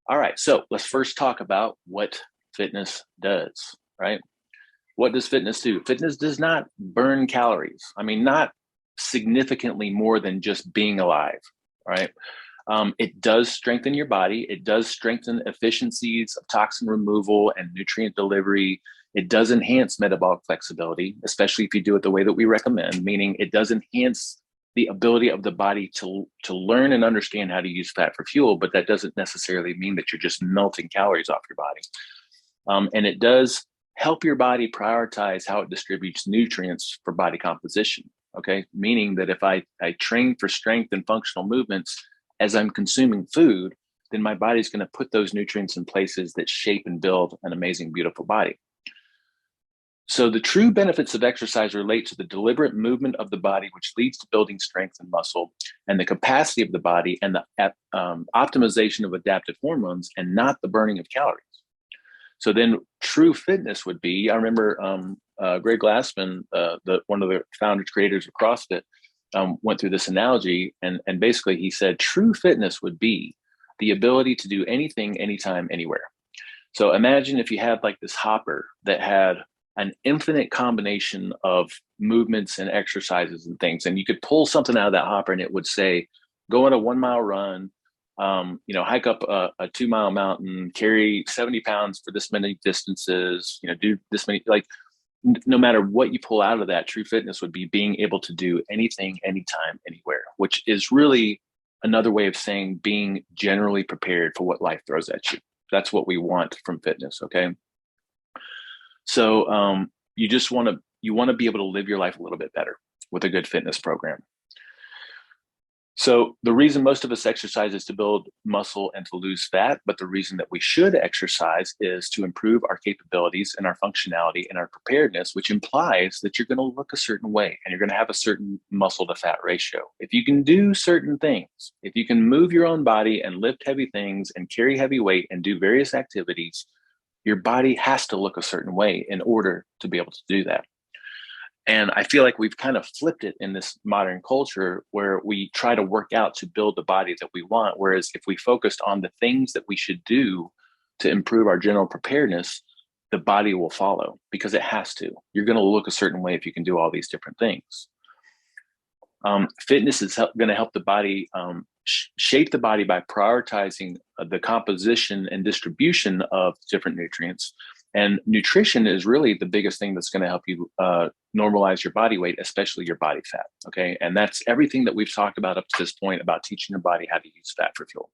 All right, so let's first talk about what fitness does, right? What does fitness do? Fitness does not burn calories. I mean, not significantly more than just being alive, right? It does strengthen your body. It does strengthen efficiencies of toxin removal and nutrient delivery. It does enhance metabolic flexibility, especially if you do it the way that we recommend, meaning it does enhance the ability of the body to learn and understand how to use fat for fuel, but that doesn't necessarily mean that you're just melting calories off your body. And it does help your body prioritize how it distributes nutrients for body composition. Okay, meaning that if I train for strength and functional movements as I'm consuming food, then my body's going to put those nutrients in places that shape and build an amazing, beautiful body. So the true benefits of exercise relate to the deliberate movement of the body, which leads to building strength and muscle, and the capacity of the body, and the optimization of adaptive hormones, and not the burning of calories. So then true fitness would be, I remember Greg Glassman, one of the founders, creators of CrossFit, went through this analogy, and basically he said true fitness would be the ability to do anything, anytime, anywhere. So imagine if you had like this hopper that had an infinite combination of movements and exercises and things, and you could pull something out of that hopper and it would say, go on a 1 mile run, hike up a 2 mile mountain, carry 70 pounds for this many distances, do this many, like no matter what you pull out of that, true fitness would be being able to do anything, anytime, anywhere, which is really another way of saying being generally prepared for what life throws at you. That's what we want from fitness. Okay. So you want to be able to live your life a little bit better with a good fitness program. So the reason most of us exercise is to build muscle and to lose fat, but the reason that we should exercise is to improve our capabilities and our functionality and our preparedness, which implies that you're going to look a certain way and you're going to have a certain muscle to fat ratio. If you can do certain things, if you can move your own body and lift heavy things and carry heavy weight and do various activities, your body has to look a certain way in order to be able to do that. And I feel like we've kind of flipped it in this modern culture where we try to work out to build the body that we want. Whereas if we focused on the things that we should do to improve our general preparedness, the body will follow because it has to. You're going to look a certain way if you can do all these different things. Fitness is going to help the body shape the body by prioritizing the composition and distribution of different nutrients. And nutrition is really the biggest thing that's going to help you normalize your body weight, especially your body fat. Okay. And that's everything that we've talked about up to this point about teaching your body how to use fat for fuel.